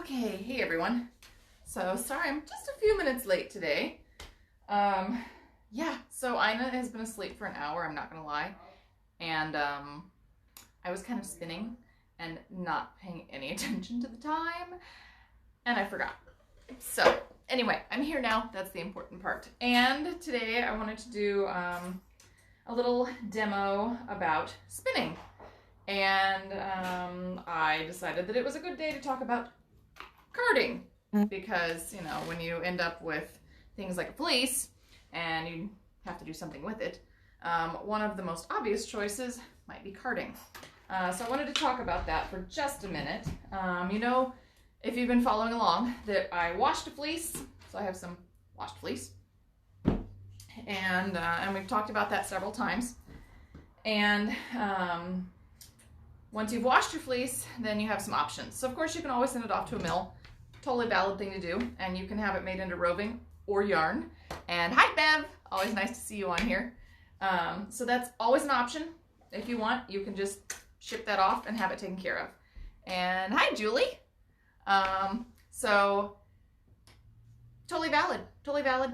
Okay, hey everyone. So sorry I'm just a few minutes late today. Yeah, so Ina has been asleep for an hour, I'm not gonna lie. And I was kind of spinning and not paying any attention to the time, and I forgot. So anyway, I'm here now, that's the important part. And today I wanted to do a little demo about spinning. And I decided that it was a good day to talk about carding, because, you know, when you end up with things like a fleece and you have to do something with it, one of the most obvious choices might be carding. So I wanted to talk about that for just a minute. You know, if you've been following along, that I washed a fleece, so I have some washed fleece, and we've talked about that several times. And once you've washed your fleece, then you have some options. So of course you can always send it off to a mill. Totally valid thing to do. And you can have it made into roving or yarn. And hi Bev, always nice to see you on here. So that's always an option. If you want, you can just ship that off and have it taken care of. And hi Julie. So totally valid, totally valid.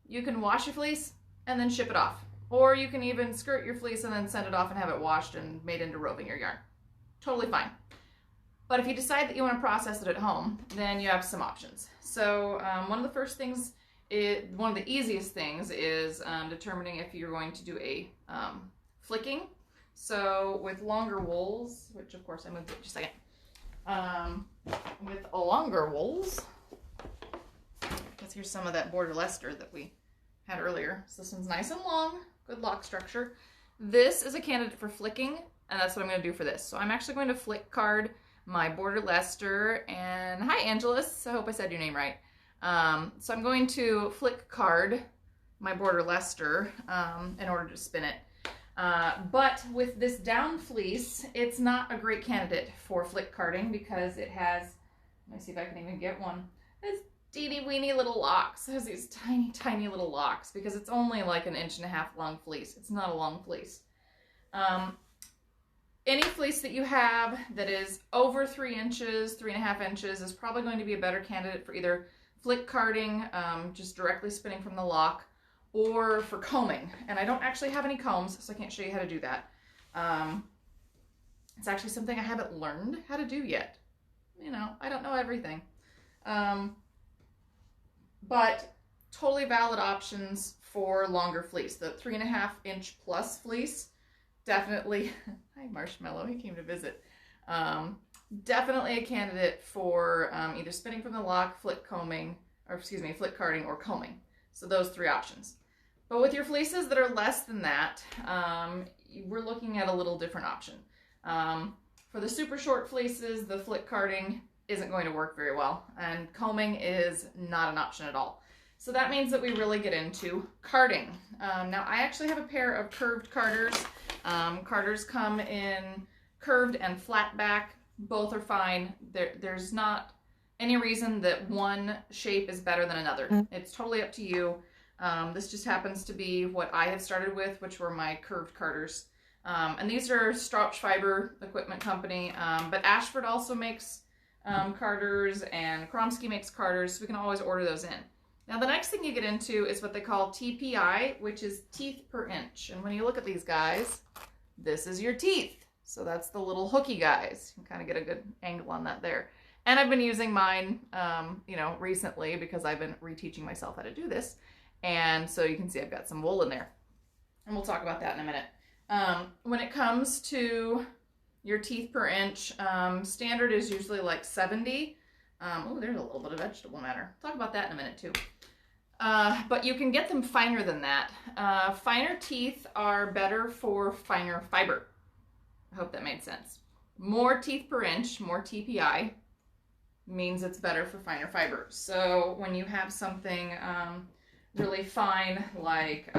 You can wash your fleece and then ship it off. Or you can even skirt your fleece and then send it off and have it washed and made into roving or yarn. Totally fine. But if you decide that you want to process it at home, then you have some options. So one of the first things, one of the easiest things is determining if you're going to do a flicking. So with longer wools, which of course I moved it just a second, with longer wools, because here's some of that border Leicester that we had earlier. So this one's nice and long, good lock structure. This is a candidate for flicking, and that's what I'm going to do for this. So I'm actually going to flick card my border Leicester, and hi Angelus, I hope I said your name right. So I'm going to flick card my border Leicester in order to spin it. But with this down fleece, it's not a great candidate for flick carding because it has, let me see if I can even get one, it's teeny weeny little locks. It has these tiny, tiny little locks because it's only like 1.5 inches long fleece. It's not a long fleece. Any fleece that you have that is over 3 inches, 3.5 inches is probably going to be a better candidate for either flick carding, just directly spinning from the lock, or for combing. And I don't actually have any combs, so I can't show you how to do that. It's actually something I haven't learned how to do yet. You know, I don't know everything. But totally valid options for longer fleece. The 3.5 inch plus fleece, definitely, hi Marshmallow, he came to visit. Definitely a candidate for either spinning from the lock, flick combing, or excuse me, flick carding or combing. So those 3 options. But with your fleeces that are less than that, we're looking at a little different option. For the super short fleeces, the flick carding isn't going to work very well, and combing is not an option at all. So that means that we really get into carding. Now I actually have a pair of curved carders. Carders come in curved and flat back. Both are fine. There's not any reason that one shape is better than another. It's totally up to you. This just happens to be what I have started with, which were my curved carders. And these are Strouch Fiber Equipment Company, but Ashford also makes carders, and Kromsky makes carders, so we can always order those in. Now the next thing you get into is what they call TPI, which is teeth per inch. And when you look at these guys, this is your teeth. So that's the little hooky guys. You can kind of get a good angle on that there. And I've been using mine, you know, recently because I've been reteaching myself how to do this. And so you can see I've got some wool in there. And we'll talk about that in a minute. When it comes to your teeth per inch, standard is usually like 70. Oh, there's a little bit of vegetable matter. Talk about that in a minute too. But you can get them finer than that. Finer teeth are better for finer fiber. I hope that made sense. More teeth per inch, more TPI, means it's better for finer fiber. So when you have something really fine like,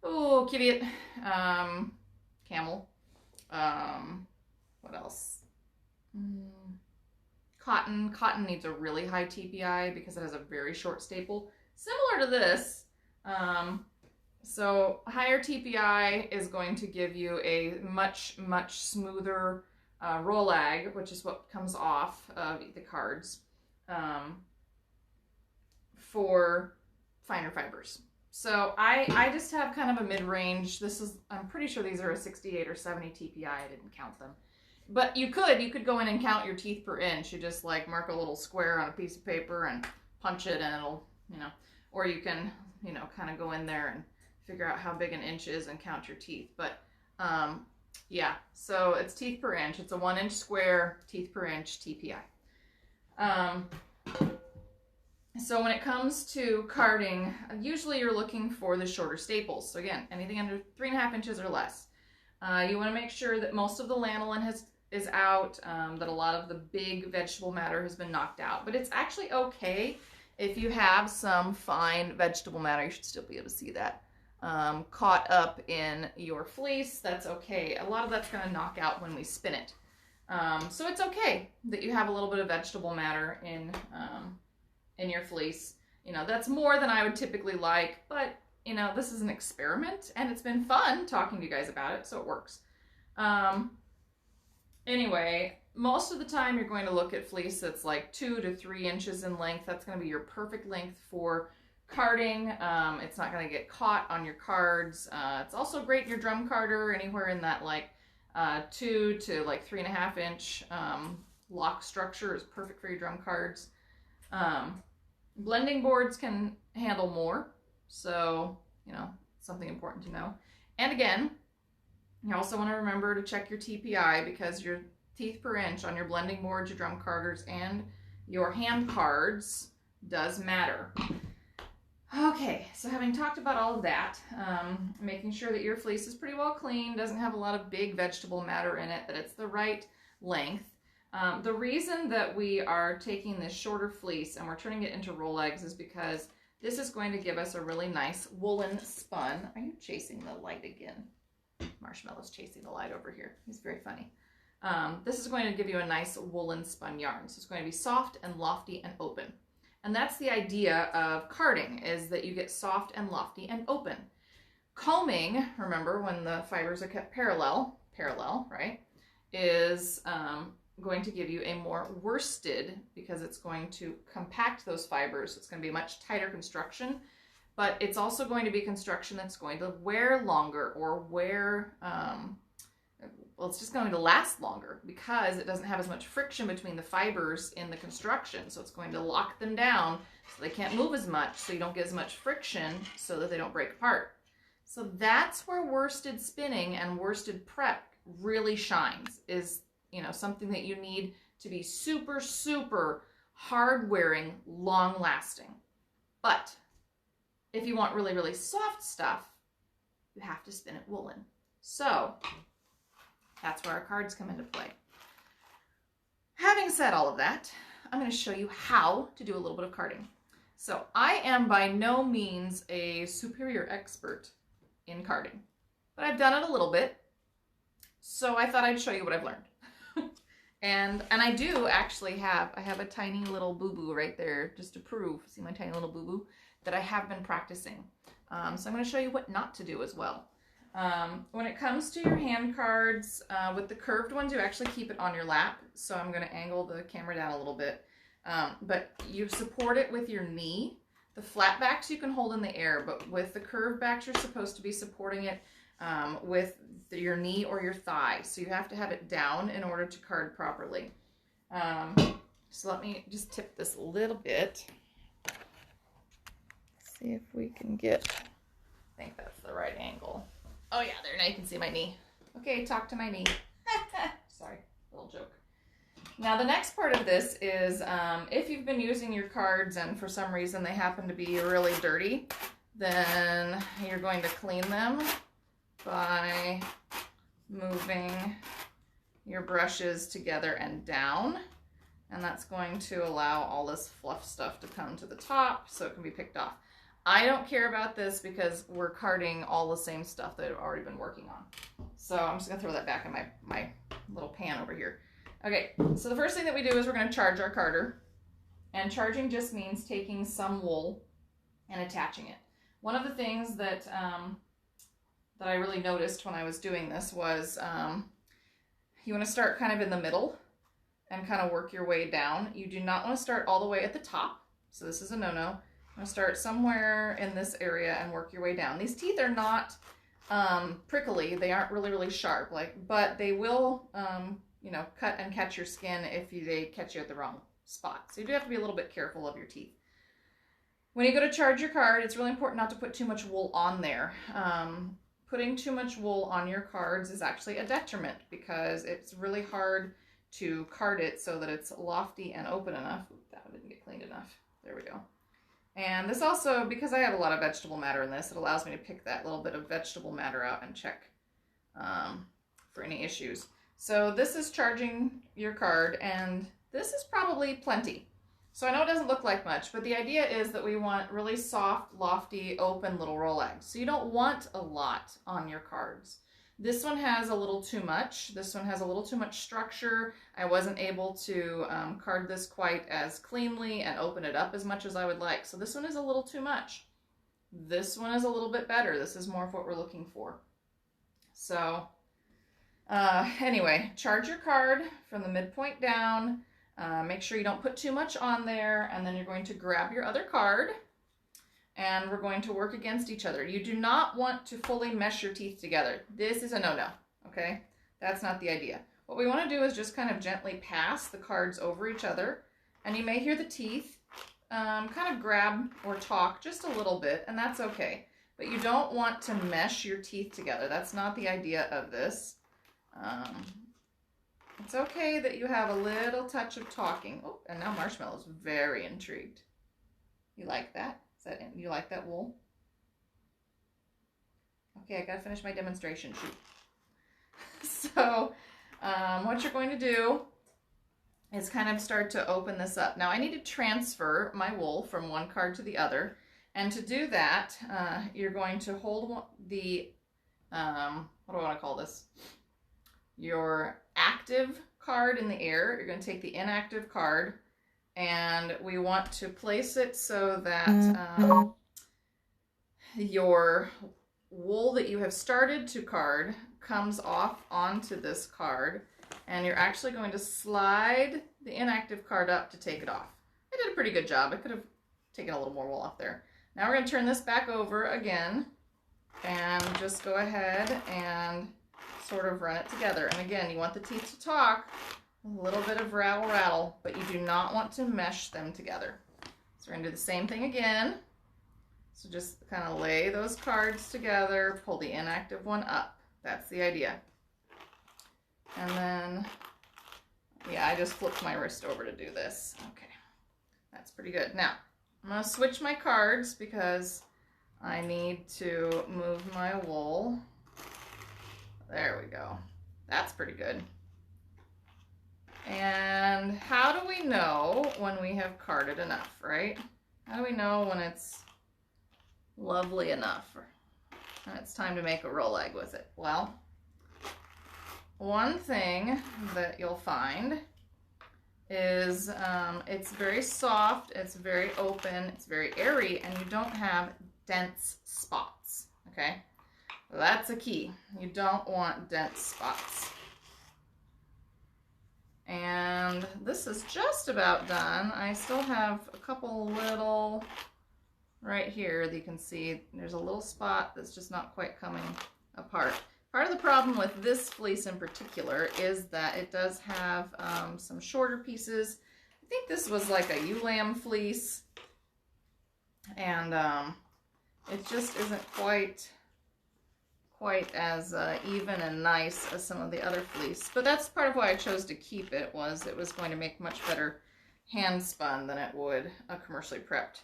oh, Kiviot, camel, what else? Cotton. Cotton needs a really high TPI because it has a very short staple, similar to this. So higher TPI is going to give you a much, much smoother rolag, which is what comes off of the cards, for finer fibers. So I just have kind of a mid-range. This is, I'm pretty sure these are a 68 or 70 TPI. I didn't count them. But you could go in and count your teeth per inch. You just like mark a little square on a piece of paper and punch it, and it'll, you know, or you can, you know, kind of go in there and figure out how big an inch is and count your teeth. But yeah, so it's teeth per inch. It's a 1 inch square, teeth per inch TPI. So when it comes to carding, usually you're looking for the shorter staples. So again, anything under 3.5 inches or less. You want to make sure that most of the lanolin is out, that a lot of the big vegetable matter has been knocked out. But it's actually okay if you have some fine vegetable matter. You should still be able to see that. Caught up in your fleece, that's okay. A lot of that's going to knock out when we spin it. So it's okay that you have a little bit of vegetable matter in your fleece. You know, that's more than I would typically like, but you know, this is an experiment and it's been fun talking to you guys about it, so it works. Anyway, most of the time you're going to look at fleece that's like 2 to 3 inches in length. That's going to be your perfect length for carding. It's not going to get caught on your cards. It's also great in your drum carder, anywhere in that like 2 to like 3.5 inch lock structure is perfect for your drum cards. Blending boards can handle more, so you know, something important to know. And again, you also want to remember to check your TPI, because your teeth per inch on your blending boards, your drum carders, and your hand cards does matter. Okay, so having talked about all of that, making sure that your fleece is pretty well clean, doesn't have a lot of big vegetable matter in it, that it's the right length. The reason that we are taking this shorter fleece and we're turning it into rolags is because this is going to give us a really nice woolen spun. Are you chasing the light again? Marshmallow's chasing the light over here. He's very funny. This is going to give you a nice woolen spun yarn. So it's going to be soft and lofty and open. And that's the idea of carding, is that you get soft and lofty and open. Combing, remember, when the fibers are kept parallel, right, is going to give you a more worsted, because it's going to compact those fibers. It's going to be a much tighter construction, but it's also going to be construction that's going to wear longer, or wear, well, it's just going to last longer because it doesn't have as much friction between the fibers in the construction. So it's going to lock them down so they can't move as much, so you don't get as much friction, so that they don't break apart. So that's where worsted spinning and worsted prep really shines, is, you know, something that you need to be super, super hard wearing, long lasting. But if you want really, really soft stuff, you have to spin it woolen. So that's where our cards come into play. Having said all of that, I'm going to show you how to do a little bit of carding. So I am by no means a superior expert in carding, but I've done it a little bit. So I thought I'd show you what I've learned. And I do actually have a tiny little boo-boo right there, just to prove, see my tiny little boo-boo, that I have been practicing. So I'm going to show you what not to do as well. When it comes to your hand cards, with the curved ones, you actually keep it on your lap. So I'm going to angle the camera down a little bit. But you support it with your knee. The flat backs you can hold in the air, but with the curved backs, you're supposed to be supporting it with your knee or your thigh. So you have to have it down in order to card properly. So let me just tip this a little bit. See if we can get, I think that's the right angle. Oh yeah, there, now you can see my knee. Okay, talk to my knee. Sorry, little joke. Now the next part of this is, if you've been using your cards and for some reason they happen to be really dirty, then you're going to clean them by moving your brushes together and down. And that's going to allow all this fluff stuff to come to the top so it can be picked off. I don't care about this because we're carding all the same stuff that I've already been working on. So I'm just gonna throw that back in my little pan over here. Okay, so the first thing that we do is we're gonna charge our carder. And charging just means taking some wool and attaching it. One of the things that I really noticed when I was doing this was You want to start kind of in the middle and kind of work your way down. You do not want to start all the way at the top. So this is a no-no. You want to start somewhere in this area and work your way down. These teeth are not prickly. They aren't really, really sharp, but they will, you know, cut and catch your skin if they catch you at the wrong spot. So you do have to be a little bit careful of your teeth. When you go to charge your card, it's really important not to put too much wool on there. Putting too much wool on your cards is actually a detriment because it's really hard to card it so that it's lofty and open enough. Ooh, that didn't get cleaned enough. There we go. And this also, because I have a lot of vegetable matter in this, it allows me to pick that little bit of vegetable matter out and check for any issues. So this is charging your card, and this is probably plenty. So I know it doesn't look like much, but the idea is that we want really soft, lofty, open little rolags. So you don't want a lot on your cards. This one has a little too much. This one has a little too much structure. I wasn't able to card this quite as cleanly and open it up as much as I would like. So this one is a little too much. This one is a little bit better. This is more of what we're looking for. So anyway, charge your card from the midpoint down. Make sure you don't put too much on there, and then you're going to grab your other card and we're going to work against each other. You do not want to fully mesh your teeth together. This is a no-no, okay? That's not the idea. What we want to do is just kind of gently pass the cards over each other, and you may hear the teeth kind of grab or talk just a little bit, and that's okay. But you don't want to mesh your teeth together. That's not the idea of this. It's okay that you have a little touch of talking. Oh, and now Marshmallow's very intrigued. You like that? You like that wool? Okay, I gotta finish my demonstration shoot. So, what you're going to do is kind of start to open this up. Now I need to transfer my wool from one card to the other. And to do that, you're going to hold the, what do I want to call this? Your active card in the air. You're going to take the inactive card, and we want to place it so that your wool that you have started to card comes off onto this card, and you're actually going to slide the inactive card up to take it off. I did a pretty good job. I could have taken a little more wool off there. Now we're going to turn this back over again and just go ahead and sort of run it together. And again, you want the teeth to talk, a little bit of rattle rattle, but you do not want to mesh them together. So we're going to do the same thing again. So just kind of lay those cards together, pull the inactive one up. That's the idea. And then, yeah, I just flipped my wrist over to do this. Okay, that's pretty good. Now, I'm going to switch my cards because I need to move my wool. There we go. That's pretty good. And how do we know when we have carded enough, right? How do we know when it's lovely enough and it's time to make a rolag with it? Well, one thing that you'll find is it's very soft, it's very open, it's very airy, and you don't have dense spots, okay? That's a key. You don't want dense spots. And this is just about done. I still have a couple little right here that you can see. There's a little spot that's just not quite coming apart. Part of the problem with this fleece in particular is that it does have some shorter pieces. I think this was like a ewe-lamb fleece, and it just isn't quite as even and nice as some of the other fleece. But that's part of why I chose to keep it, was it was going to make much better hand spun than it would a commercially prepped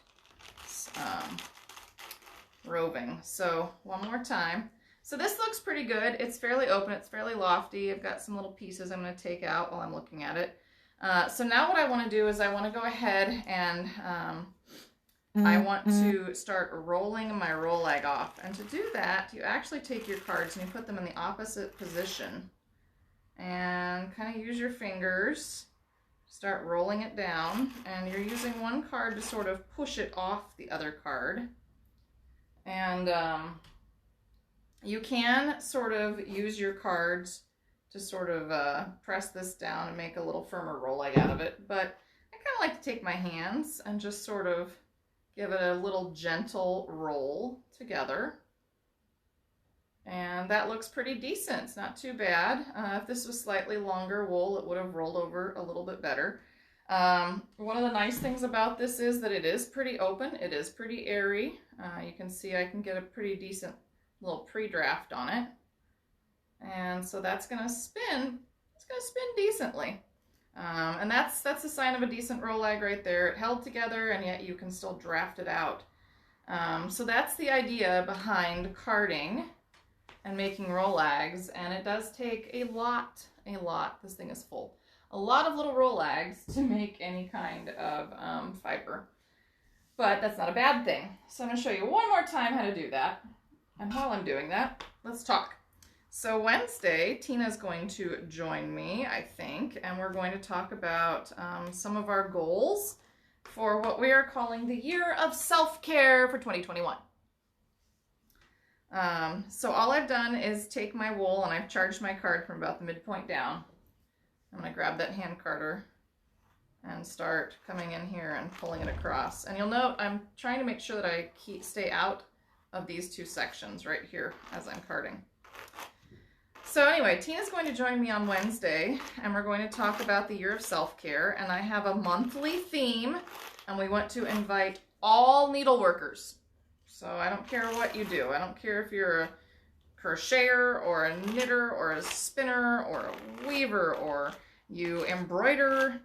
roving. So one more time. So this looks pretty good. It's fairly open, it's fairly lofty. I've got some little pieces I'm going to take out while I'm looking at it. So now what I want to do is I want to go ahead and I want to start rolling my rolag off. And to do that, you actually take your cards and you put them in the opposite position and kind of use your fingers, start rolling it down, and you're using one card to sort of push it off the other card. And you can sort of use your cards to sort of press this down and make a little firmer roll leg out of it. But I kind of like to take my hands and just sort of give it a little gentle roll together. And that looks pretty decent. It's not too bad. If this was slightly longer wool, it would have rolled over a little bit better. One of the nice things about this is that it is pretty open. It is pretty airy. You can see I can get a pretty decent little pre-draft on it. And so that's going to spin. It's going to spin decently. And that's a sign of a decent roll lag right there. It held together, and yet you can still draft it out. So that's the idea behind carding and making roll lags, and it does take a lot, this thing is full, a lot of little roll lags to make any kind of fiber. But that's not a bad thing. So I'm going to show you one more time how to do that. And while I'm doing that, let's talk. So Wednesday, Tina's going to join me, I think, and we're going to talk about some of our goals for what we are calling the year of self-care for 2021. So all I've done is take my wool and I've charged my card from about the midpoint down. I'm going to grab that hand carder and start coming in here and pulling it across. And you'll note I'm trying to make sure that I stay out of these two sections right here as I'm carding. So anyway, Tina's going to join me on Wednesday, and we're going to talk about the year of self-care. And I have a monthly theme, and we want to invite all needleworkers. So I don't care what you do. I don't care if you're a crocheter or a knitter or a spinner or a weaver, or you embroider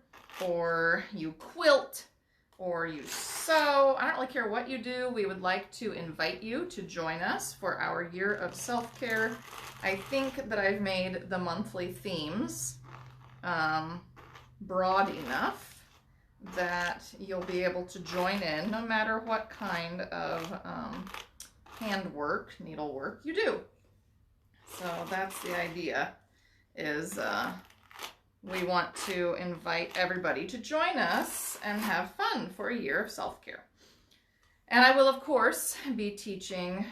or you quilt or you sew. I don't really care what you do. We would like to invite you to join us for our year of self-care. I think that I've made the monthly themes broad enough that you'll be able to join in no matter what kind of handwork, needlework you do. So that's the idea, is we want to invite everybody to join us and have fun for a year of self-care. And I will, of course, be teaching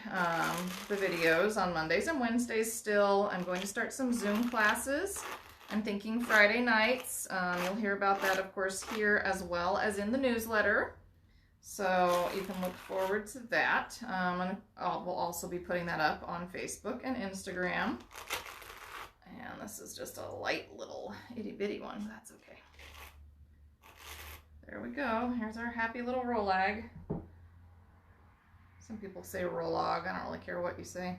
the videos on Mondays and Wednesdays still. I'm going to start some Zoom classes. I'm thinking Friday nights. You'll hear about that, of course, here as well as in the newsletter. So you can look forward to that. And we'll also be putting that up on Facebook and Instagram. And this is just a light little itty-bitty one. That's okay. There we go. Here's our happy little roll lag. Some people say rolog. I don't really care what you say.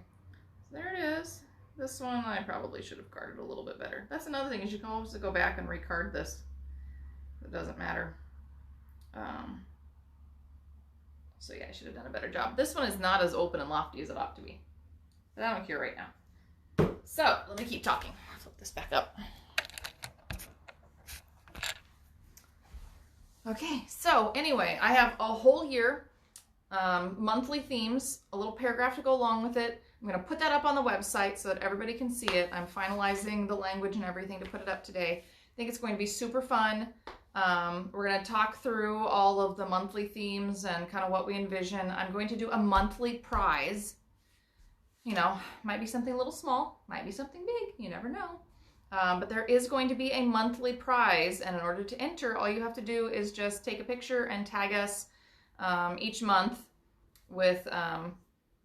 So there it is. This one I probably should have carded a little bit better. That's another thing, is you can always go back and recard this. It doesn't matter. So yeah, I should have done a better job. This one is not as open and lofty as it ought to be. But I don't care right now. So let me keep talking. I'll flip this back up. Okay, so anyway, I have a whole year, monthly themes, a little paragraph to go along with it. I'm going to put that up on the website so that everybody can see it. I'm finalizing the language and everything to put it up today. I think it's going to be super fun. We're going to talk through all of the monthly themes and kind of what we envision. I'm going to do a monthly prize. You know, might be something a little small, might be something big, you never know. But there is going to be a monthly prize, and in order to enter, all you have to do is just take a picture and tag us each month with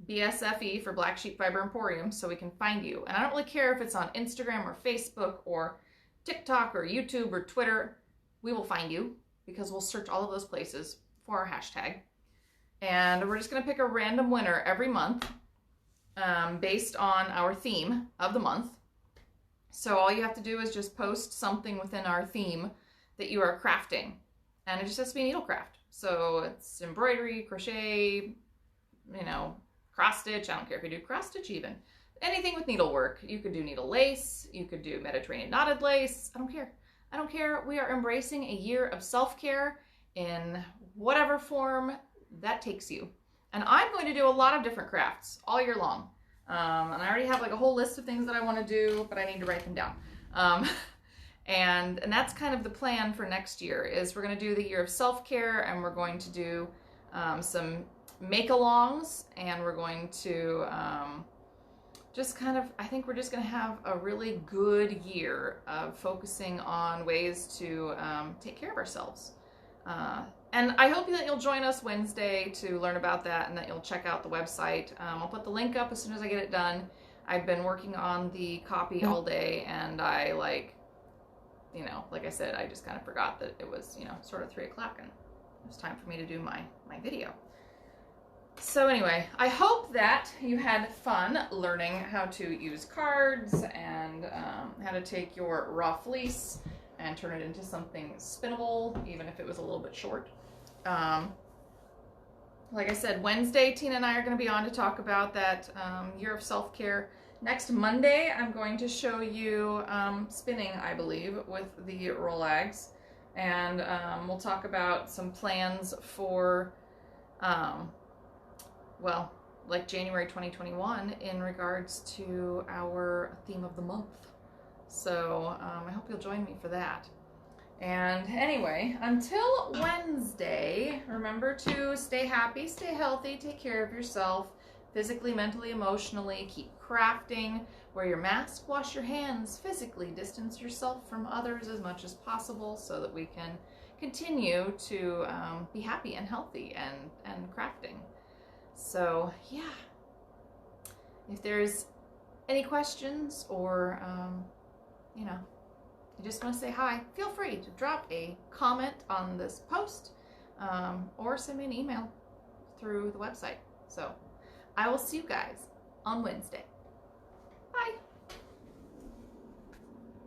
BSFE for Black Sheep Fiber Emporium so we can find you. And I don't really care if it's on Instagram or Facebook or TikTok or YouTube or Twitter. We will find you because we'll search all of those places for our hashtag. And we're just going to pick a random winner every month based on our theme of the month. So all you have to do is just post something within our theme that you are crafting. And it just has to be needlecraft. So it's embroidery, crochet, you know, cross stitch. I don't care if you do cross stitch even. Anything with needlework. You could do needle lace. You could do Mediterranean knotted lace. I don't care. I don't care. We are embracing a year of self-care in whatever form that takes you. And I'm going to do a lot of different crafts all year long. And I already have like a whole list of things that I want to do, but I need to write them down. And that's kind of the plan for next year, is we're going to do the year of self-care, and we're going to do some make-alongs, and we're going to just kind of, I think we're just going to have a really good year of focusing on ways to take care of ourselves. And I hope that you'll join us Wednesday to learn about that, and that you'll check out the website. I'll put the link up as soon as I get it done. I've been working on the copy all day, and I like I said, I just kind of forgot that it was, sort of 3 o'clock, and it was time for me to do my video. So anyway, I hope that you had fun learning how to use cards and how to take your raw fleece and turn it into something spinnable, even if it was a little bit short. Like I said, Wednesday, Tina and I are going to be on to talk about that year of self-care. Next Monday, I'm going to show you spinning, I believe, with the rolags. And we'll talk about some plans for, well, like January 2021 in regards to our theme of the month. So I hope you'll join me for that. And anyway, until Wednesday, remember to stay happy, stay healthy, take care of yourself, physically, mentally, emotionally, keep crafting, wear your mask, wash your hands, physically distance yourself from others as much as possible so that we can continue to be happy and healthy and crafting. So yeah, if there's any questions or, you just want to say hi, feel free to drop a comment on this post or send me an email through the website. So I will see you guys on Wednesday.